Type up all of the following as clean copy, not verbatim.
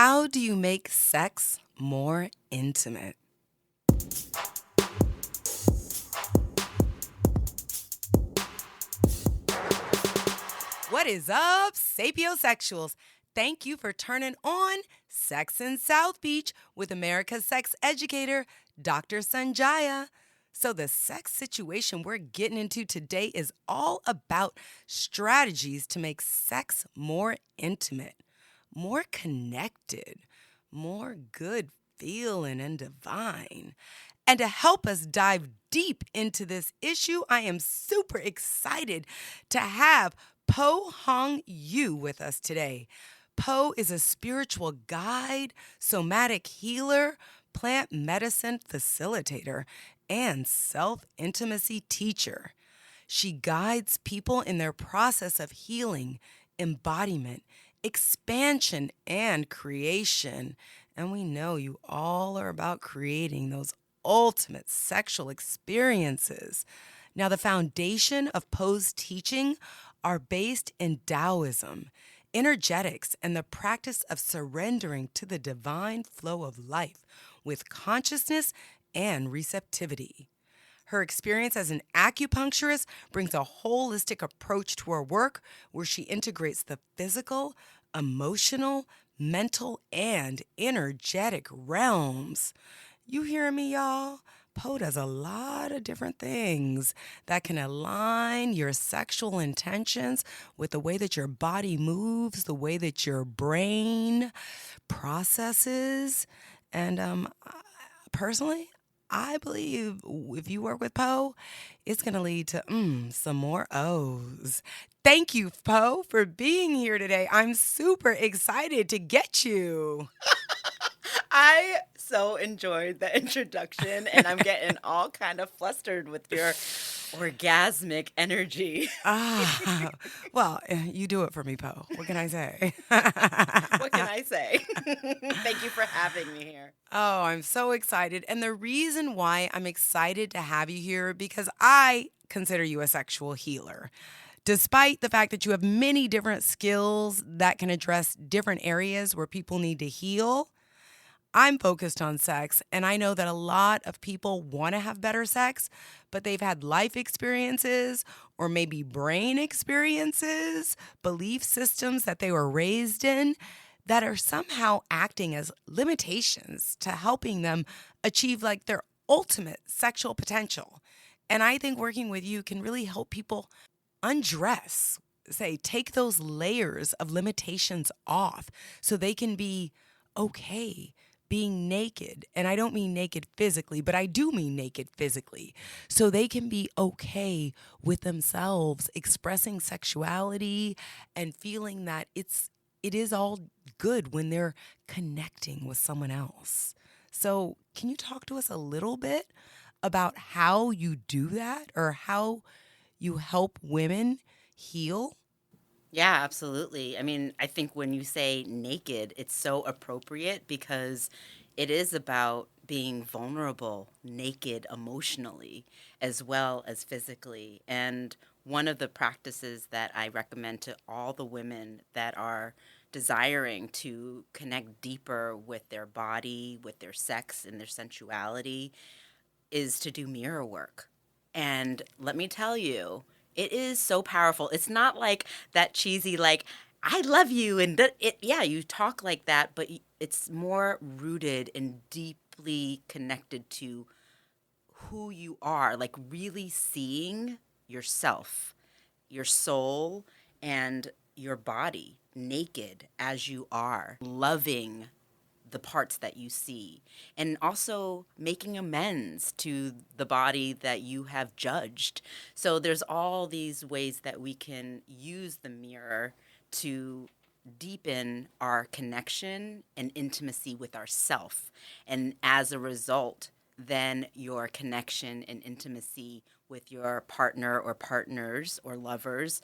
How do you make sex more intimate? What is up, sapiosexuals? Thank you for turning on Sex in South Beach with America's sex educator, Dr. Sanjaya. So, the sex situation we're getting into today is all about strategies to make sex more intimate, more connected, more good feeling and divine. And to help us dive deep into this issue, I am super excited to have Po Hong Yu with us today. Po is a spiritual guide, somatic healer, plant medicine facilitator, and self intimacy teacher. She guides people in their process of healing, embodiment, expansion, and creation. And we know you all are about creating those ultimate sexual experiences. Now, the foundation of Poe's teaching are based in Taoism, energetics, and the practice of surrendering to the divine flow of life with consciousness and receptivity. Her experience as an acupuncturist brings a holistic approach to her work where she integrates the physical, emotional, mental, and energetic realms. You hear me, y'all? Po does a lot of different things that can align your sexual intentions with the way that your body moves, the way that your brain processes. And personally, I believe if you work with Po, it's going to lead to some more O's. Thank you, Po, for being here today. I'm super excited to get you. I so enjoyed the introduction, and I'm getting all kind of flustered with your orgasmic energy. Ah, well, you do it for me, Po. What can I say? What can I say? Thank you for having me here. Oh, I'm so excited. And the reason why I'm excited to have you here because I consider you a sexual healer. Despite the fact that you have many different skills that can address different areas where people need to heal, I'm focused on sex, and I know that a lot of people want to have better sex, but they've had life experiences or maybe brain experiences, belief systems that they were raised in that are somehow acting as limitations to helping them achieve like their ultimate sexual potential. And I think working with you can really help people undress, say, take those layers of limitations off so they can be okay being naked. And I don't mean naked physically, but I do mean naked physically. So they can be okay with themselves expressing sexuality and feeling that it is all good when they're connecting with someone else. So, can you talk to us a little bit about how you do that or how you help women heal? Yeah, absolutely. I mean, I think when you say naked, it's so appropriate because it is about being vulnerable, naked emotionally as well as physically. And one of the practices that I recommend to all the women that are desiring to connect deeper with their body, with their sex, and their sensuality is to do mirror work. And let me tell you, it is so powerful. It's not like that cheesy, like, I love you. And yeah, you talk like that, but it's more rooted and deeply connected to who you are, like really seeing yourself, your soul, and your body naked as you are, loving the parts that you see, and also making amends to the body that you have judged. So there's all these ways that we can use the mirror to deepen our connection and intimacy with ourself. And as a result, then your connection and intimacy with your partner or partners or lovers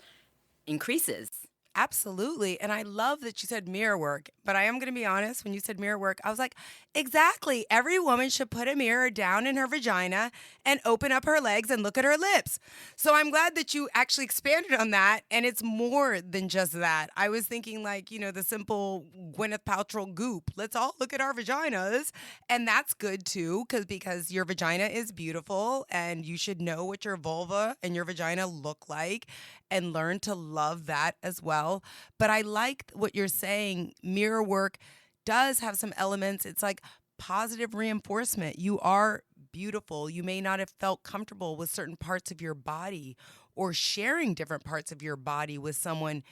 increases. Absolutely. And I love that you said mirror work, but I am going to be honest, when you said mirror work, I was like, exactly. Every woman should put a mirror down in her vagina and open up her legs and look at her lips. So I'm glad that you actually expanded on that. And it's more than just that. I was thinking, like, the simple Gwyneth Paltrow goop. Let's all look at our vaginas. And that's good too, because your vagina is beautiful and you should know what your vulva and your vagina look like and learn to love that as well. But I like what you're saying. Mirror work does have some elements. It's like positive reinforcement. You are beautiful. You may not have felt comfortable with certain parts of your body or sharing different parts of your body with someone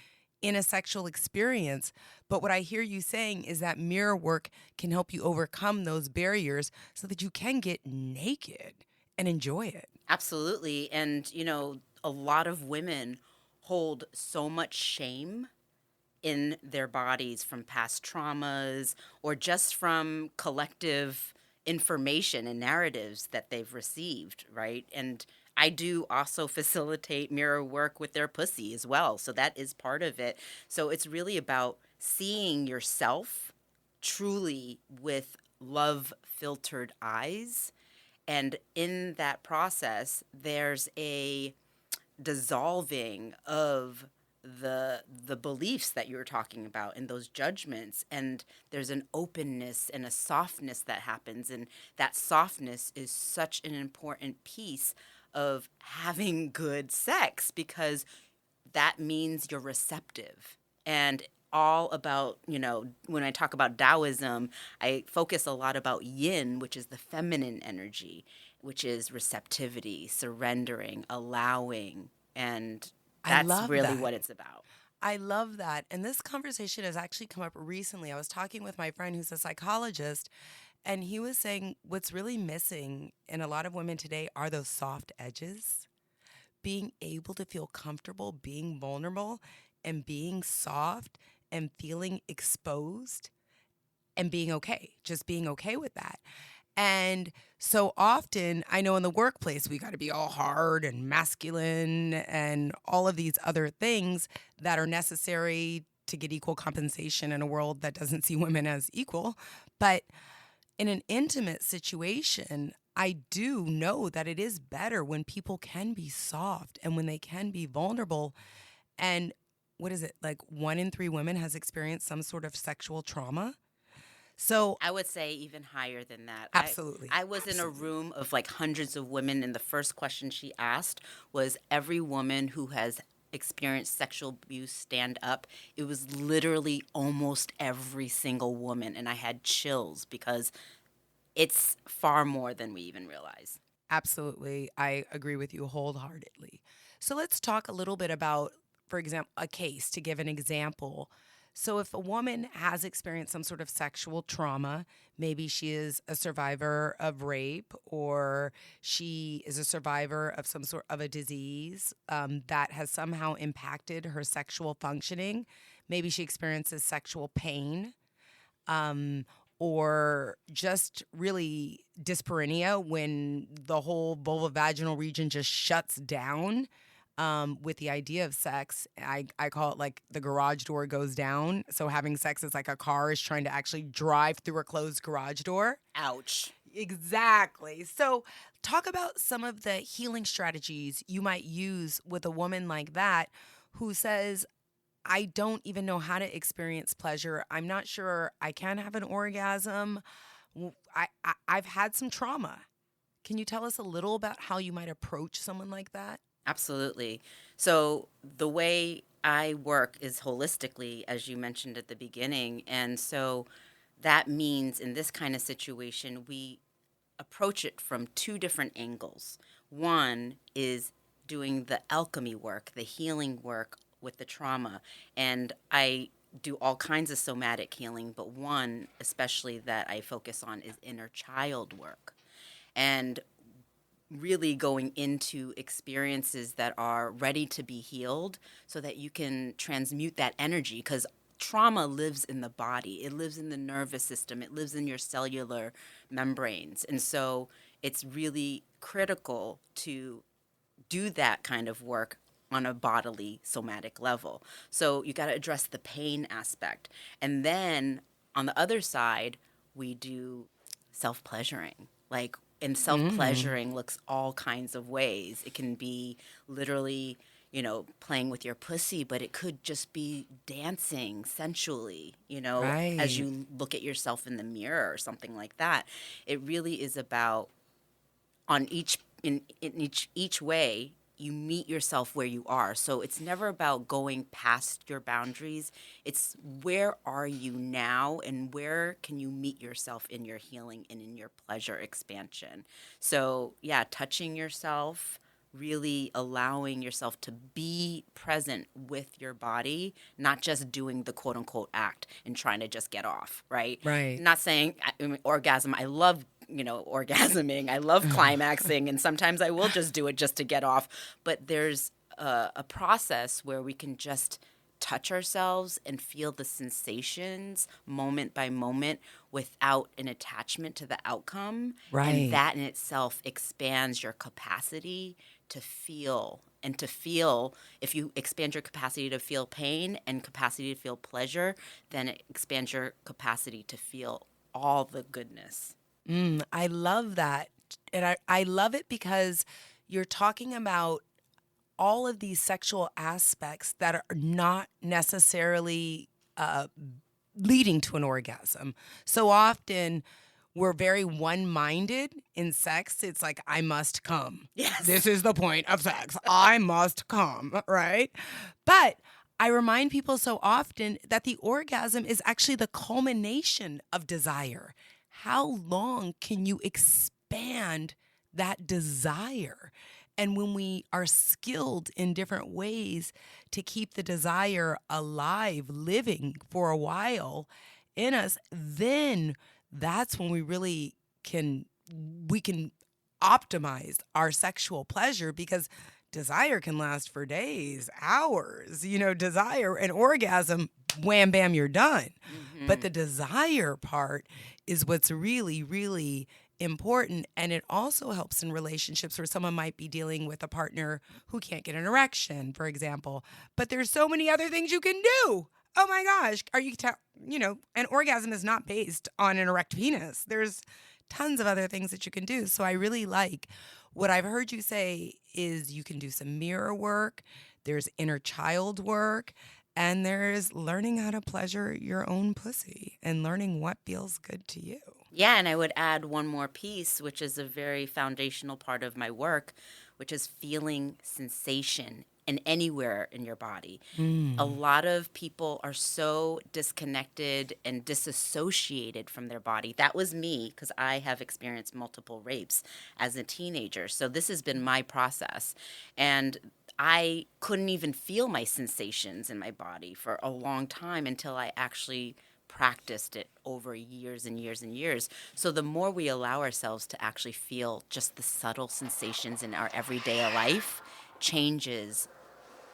in a sexual experience. But what I hear you saying is that mirror work can help you overcome those barriers so that you can get naked and enjoy it. Absolutely. And, a lot of women hold so much shame in their bodies from past traumas or just from collective information and narratives that they've received, right? And I do also facilitate mirror work with their pussy as well. So that is part of it. So it's really about seeing yourself truly with love filtered eyes. And in that process, there's a dissolving of the beliefs that you were talking about and those judgments, and there's an openness and a softness that happens, and that softness is such an important piece of having good sex because that means you're receptive. And all about, when I talk about Taoism, I focus a lot about yin, which is the feminine energy, which is receptivity, surrendering, allowing. And I that's love really that. what it's about. I love that. And this conversation has actually come up recently. I was talking with my friend who's a psychologist, and he was saying what's really missing in a lot of women today are those soft edges. Being able to feel comfortable, being vulnerable, and being soft and feeling exposed and being okay, just being okay with that. And so often, I know in the workplace, we got to be all hard and masculine and all of these other things that are necessary to get equal compensation in a world that doesn't see women as equal. But in an intimate situation, I do know that it is better when people can be soft and when they can be vulnerable. And what is it? Like 1 in 3 women has experienced some sort of sexual trauma. So, I would say even higher than that. absolutely, I was in a absolutely. room of like hundreds of women, and the first question she asked was every woman who has experienced sexual abuse stand up. It was literally almost every single woman, and I had chills because it's far more than we even realize. Absolutely. I agree with you wholeheartedly. So let's talk a little bit about, for example, a case to give an example. So, if a woman has experienced some sort of sexual trauma, maybe she is a survivor of rape or she is a survivor of some sort of a disease that has somehow impacted her sexual functioning. Maybe she experiences sexual pain um, or just really dyspareunia when the whole vulvovaginal region just shuts down with the idea of sex. I call it like the garage door goes down. So having sex is like a car is trying to actually drive through a closed garage door. Ouch. Exactly. So, talk about some of the healing strategies you might use with a woman like that who says, I don't even know how to experience pleasure. I'm not sure I can have an orgasm. I've had some trauma. Can you tell us a little about how you might approach someone like that? Absolutely. So the way I work is holistically, as you mentioned at the beginning. And so that means in this kind of situation, we approach it from two different angles. One is doing the alchemy work, the healing work with the trauma. And I do all kinds of somatic healing, but one especially that I focus on is inner child work. And really going into experiences that are ready to be healed so that you can transmute that energy because trauma lives in the body, it lives in the nervous system, it lives in your cellular membranes. And so it's really critical to do that kind of work on a bodily somatic level. So you got to address the pain aspect. And then on the other side, we do self-pleasuring. Like, and Mm. self-pleasuring looks all kinds of ways. It can be literally, playing with your pussy, but it could just be dancing sensually, as Right. you look at yourself in the mirror or something like that. It really is about on each way you meet yourself where you are. So it's never about going past your boundaries. It's where are you now and where can you meet yourself in your healing and in your pleasure expansion. So yeah, touching yourself, really allowing yourself to be present with your body, not just doing the quote unquote act and trying to just get off, right? Right. Not saying orgasm. I love, orgasming. I love climaxing, and sometimes I will just do it just to get off. But there's a process where we can just touch ourselves and feel the sensations moment by moment without an attachment to the outcome. And Right. that in itself expands your capacity to feel. And to feel, if you expand your capacity to feel pain and capacity to feel pleasure, then it expands your capacity to feel all the goodness. I love that. And I love it because you're talking about all of these sexual aspects that are not necessarily leading to an orgasm. So often we're very one minded in sex. It's like, I must come. This Yes. is the point of sex. I must come, right? But I remind people so often that the orgasm is actually the culmination of desire. How long can you expand that desire? And when we are skilled in different ways to keep the desire alive, living for a while in us, then that's when can we can optimize our sexual pleasure because desire can last for days, hours. Desire and orgasm, wham bam, you're done. But Hmm. the desire part is what's really, really important. And it also helps in relationships where someone might be dealing with a partner who can't get an erection, for example. But there's so many other things you can do. Oh my gosh. An orgasm is not based on an erect penis. There's tons of other things that you can do. So I really like what I've heard you say is you can do some mirror work, there's inner child work, and there's learning how to pleasure your own pussy and learning what feels good to you. Yeah, and I would add one more piece, which is a very foundational part of my work, which is feeling sensation in anywhere in your body. A Mm, lot of people are so disconnected and disassociated from their body. That was me because I have experienced multiple rapes as a teenager. So this has been my process. And I couldn't even feel my sensations in my body for a long time until I actually practiced it over years and years and years. So the more we allow ourselves to actually feel just the subtle sensations in our everyday life changes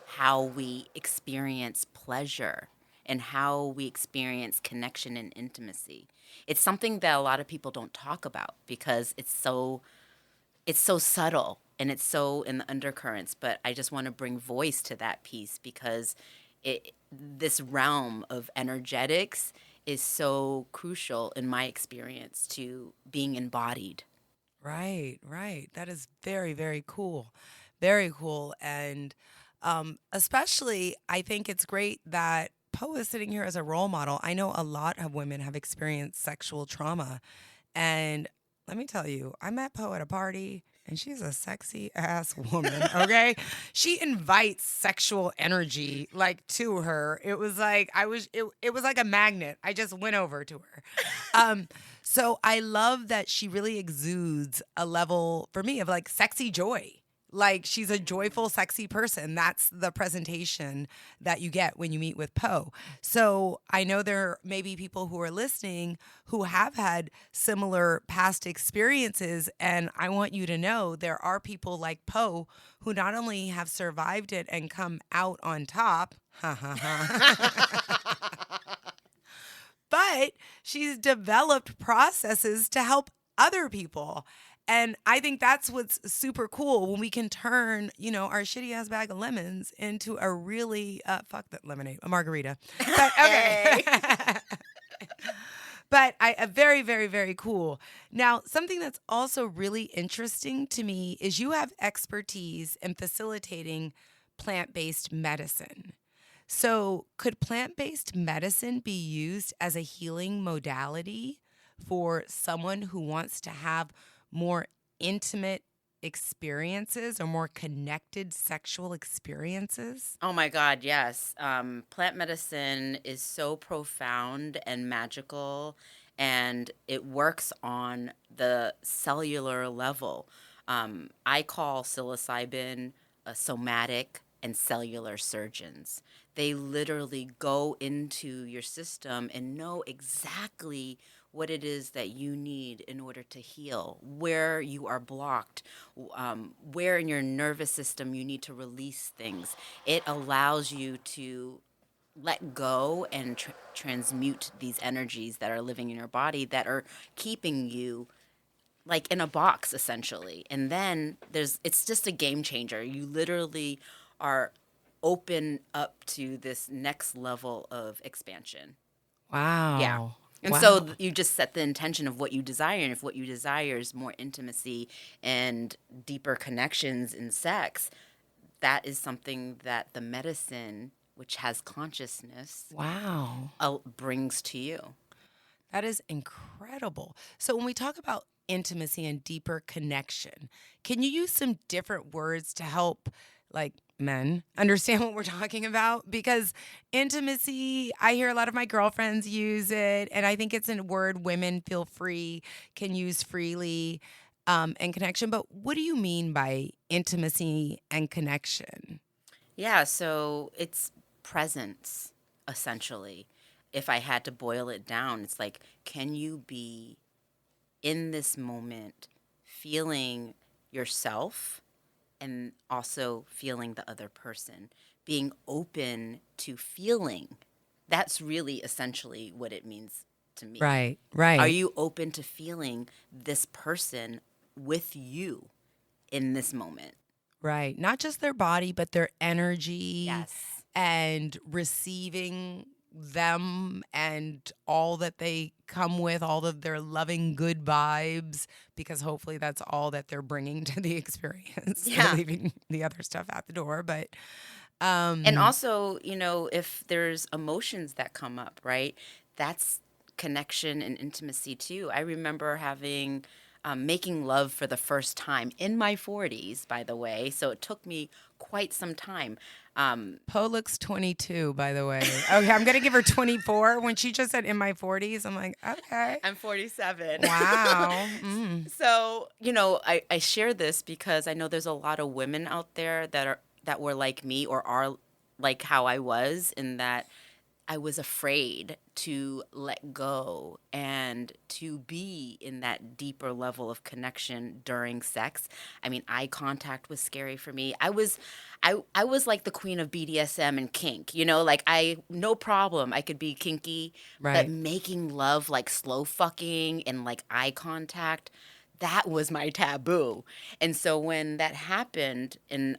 how we experience pleasure and how we experience connection and intimacy. It's something that a lot of people don't talk about because it's so subtle and it's so in the undercurrents, but I just want to bring voice to that piece because this realm of energetics is so crucial in my experience to being embodied. right, right. That is very, very cool. Very cool. And especially, I think it's great that Poe is sitting here as a role model. I know a lot of women have experienced sexual trauma. And let me tell you, I met Poe at a party and she's a sexy ass woman, okay? She invites sexual energy like to her. It was like a magnet. I just went over to her. Um so I love that she really exudes a level for me of like sexy joy. Like she's a joyful, sexy person. That's the presentation that you get when you meet with Poe. So I know there may be people who are listening who have had similar past experiences. And I want you to know there are people like Poe who not only have survived it and come out on top, ha ha ha, but she's developed processes to help other people. And I think that's what's super cool when we can turn, our shitty ass bag of lemons into a really, fuck that lemonade, a margarita. But okay. Hey. But very, very, very cool. Now, something that's also really interesting to me is you have expertise in facilitating plant based medicine. So, could plant based medicine be used as a healing modality for someone who wants to have more intimate experiences or more connected sexual experiences? Oh my God, yes. Plant medicine is so profound and magical, and it works on the cellular level. I call psilocybin a somatic and cellular surgeons. They literally go into your system and know exactly what it is that you need in order to heal, where you are blocked, where in your nervous system you need to release things. It allows you to let go and transmute these energies that are living in your body that are keeping you like in a box essentially. And then it's just a game changer. You literally are open up to this next level of expansion. Yeah. Wow. And so Wow. you just set the intention of what you desire. And if what you desire is more intimacy and deeper connections in sex, that is something that the medicine, which has consciousness, Wow. brings to you. That is incredible. So, when we talk about intimacy and deeper connection, can you use some different words to help, like, men understand what we're talking about? Because intimacy, I hear a lot of my girlfriends use it, and I think it's a word women feel free, can use freely, and connection. But what do you mean by intimacy and connection? Yeah, so it's presence, essentially. If I had to boil it down, it's like, can you be in this moment feeling yourself and also feeling the other person? Being open to feeling. That's really essentially what it means to me. Right, Are right. you open to feeling this person with you in this moment? Right. Not just their body, but their energy Yes. and receiving them and all that they come with, all of their loving good vibes, because hopefully that's all that they're bringing to the experience. They're Yeah. leaving the other stuff at the door. But And um, also, if there's emotions that come up, right? That's connection and intimacy too. I remember having making love for the first time in my 40s, by the way. So it took me quite some time. Poe looks 22, by the way. Okay, I'm going to give her 24. When she just said in my 40s, I'm like, okay. I'm 47. Wow. So, I share this because I know there's a lot of women out there that were like me or are like how I was, in that I was afraid to let go and to be in that deeper level of connection during sex. I mean, eye contact was scary for me. I was like the queen of BDSM and kink, like I no problem. I could be kinky, but Right. making love like slow fucking and like eye contact, that was my taboo. And so when that happened and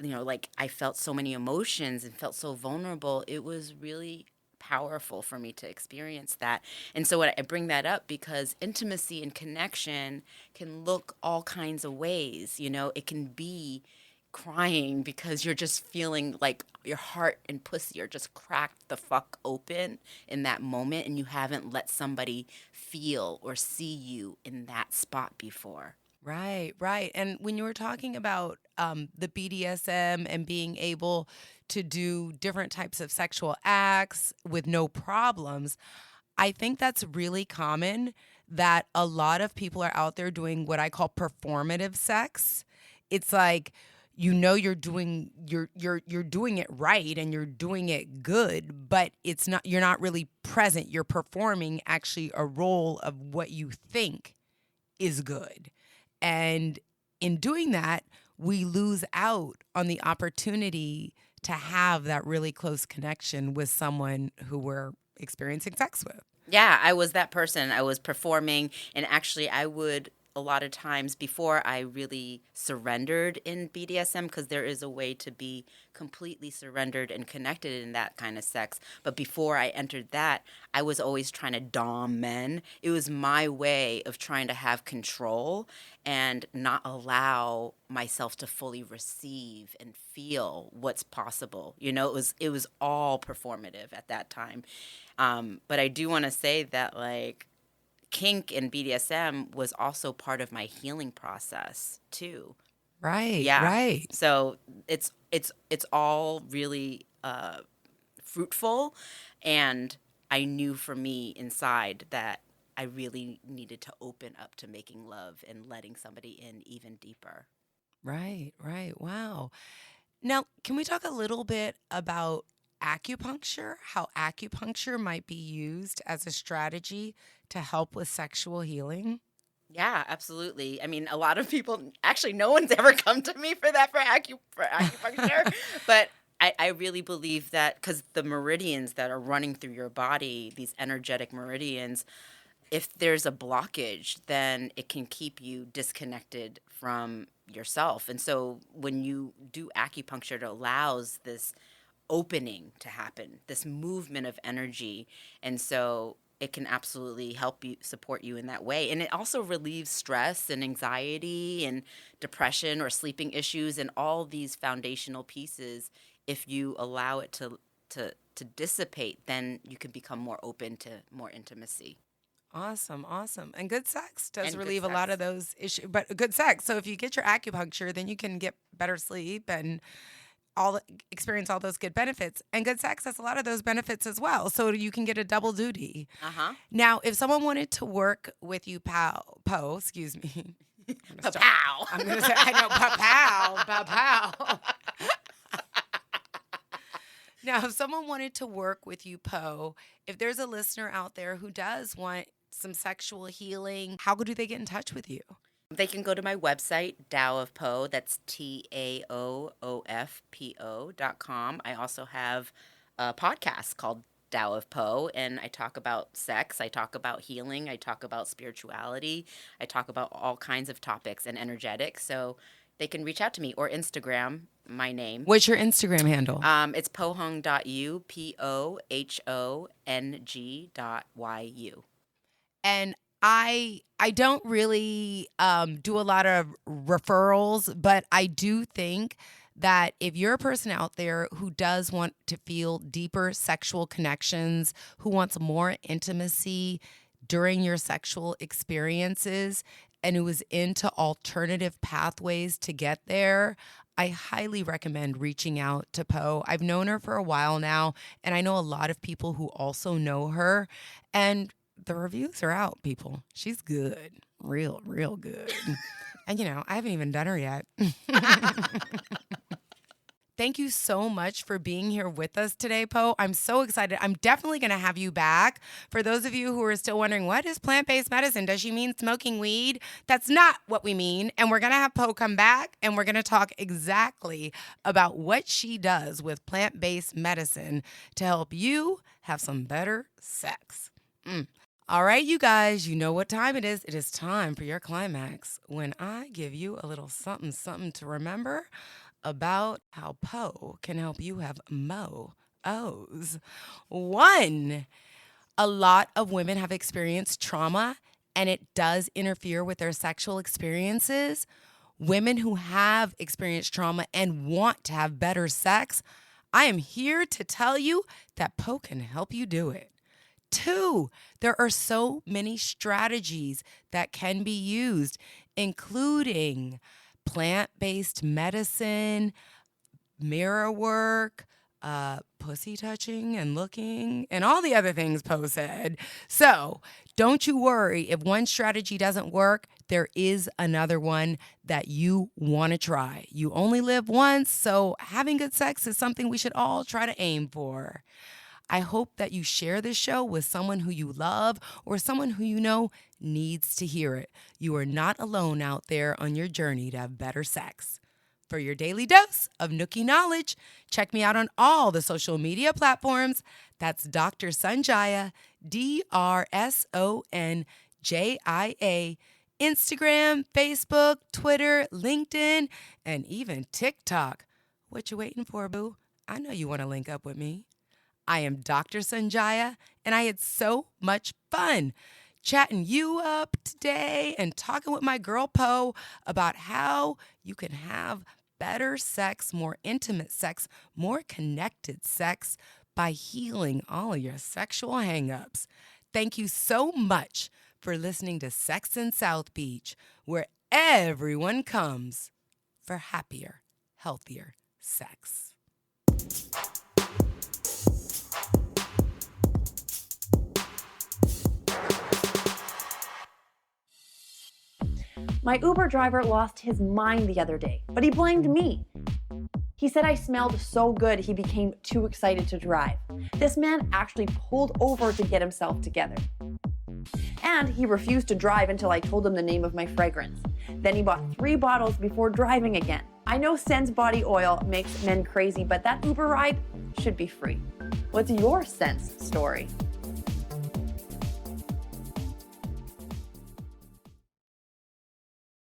like I felt so many emotions and felt so vulnerable, it was really powerful for me to experience that. And so I bring that up because intimacy and connection can look all kinds of ways. It can be crying because you're just feeling like your heart and pussy are just cracked the fuck open in that moment, and you haven't let somebody feel or see you in that spot before. Right, right. And when you were talking about the BDSM and being able to do different types of sexual acts with no problems, I think that's really common that a lot of people are out there doing what I call performative sex. It's like you're doing it right and you're doing it good, but you're not really present. You're performing actually a role of what you think is good. And in doing that, we lose out on the opportunity to have that really close connection with someone who we're experiencing sex with. Yeah, I was that person. I was performing, and actually, I would a lot of times before I really surrendered in BDSM, because there is a way to be completely surrendered and connected in that kind of sex. But before I entered that, I was always trying to dom men. It was my way of trying to have control and not allow myself to fully receive and feel what's possible. It was all performative at that time. But I do want to say that, like, kink and BDSM was also part of my healing process too. Right, Yeah. right. So it's all really fruitful, and I knew for me inside that I really needed to open up to making love and letting somebody in even deeper. Right, right. Wow. Now, can we talk a little bit about acupuncture? How acupuncture might be used as a strategy to help with sexual healing? Yeah, absolutely. I mean, a lot of people, actually, no one's ever come to me for that, for acupuncture, but I really believe that because the meridians that are running through your body, these energetic meridians, if there's a blockage, then it can keep you disconnected from yourself. And so when you do acupuncture, it allows this opening to happen, this movement of energy. And so it can absolutely help you, support you in that way. And it also relieves stress and anxiety and depression or sleeping issues and all these foundational pieces. If you allow it to dissipate, then you can become more open to more intimacy Awesome, awesome. And good sex does and good relieve a lot of sex. those issues, but good sex. So if you get your acupuncture, then you can get better sleep and experience all those good benefits. And good sex has a lot of those benefits as well. So you can get a double duty. Uh-huh. Now, if someone wanted to work with you, excuse me. I'm gonna start. Pow. I'm gonna say I know, pow. Now, if someone wanted to work with you, if there's a listener out there who does want some sexual healing, how do they get in touch with you? They can go to my website, Tao of Po. That's TAOOFPO.com. I also have a podcast called Tao of Po, and I talk about sex, I talk about healing, I talk about spirituality, I talk about all kinds of topics and energetics. So they can reach out to me or Instagram my name. What's your Instagram handle? It's pohong.u, POHONG.YU. And I don't really do a lot of referrals, but I do think that if you're a person out there who does want to feel deeper sexual connections, who wants more intimacy during your sexual experiences, and who is into alternative pathways to get there, I highly recommend reaching out to Poe. I've known her for a while now, and I know a lot of people who also know her. And the reviews are out, people. She's good. Real, real good. And I haven't even done her yet. Thank you so much for being here with us today, Poe. I'm so excited. I'm definitely going to have you back. For those of you who are still wondering, what is plant-based medicine? Does she mean smoking weed? That's not what we mean. And we're going to have Poe come back, and we're going to talk exactly about what she does with plant-based medicine to help you have some better sex. All right, you guys, you know what time it is. It is time for your climax when I give you a little something, something to remember about how Poe can help you have mo O's. One, a lot of women have experienced trauma and it does interfere with their sexual experiences. Women who have experienced trauma and want to have better sex, I am here to tell you that Poe can help you do it. Two, there are so many strategies that can be used, including plant-based medicine, mirror work, pussy touching and looking, and all the other things Poe said. So don't you worry if one strategy doesn't work. There is another one that you want to try. You only live once, so having good sex is something we should all try to aim for. I hope that you share this show with someone who you love or someone who you know needs to hear it. You are not alone out there on your journey to have better sex. For your daily dose of Nookie knowledge, check me out on all the social media platforms. That's Dr. Sanjaya, DrSonjaya, Instagram, Facebook, Twitter, LinkedIn, and even TikTok. What you waiting for, boo? I know you want to link up with me. I am Dr. Sanjaya, and I had so much fun chatting you up today and talking with my girl Poe about how you can have better sex, more intimate sex, more connected sex by healing all of your sexual hangups. Thank you so much for listening to Sex in South Beach, where everyone comes for happier, healthier sex. My Uber driver lost his mind the other day, but he blamed me. He said I smelled so good he became too excited to drive. This man actually pulled over to get himself together. And he refused to drive until I told him the name of my fragrance. Then he bought 3 bottles before driving again. I know Sen's body oil makes men crazy, but that Uber ride should be free. What's your Sen's story?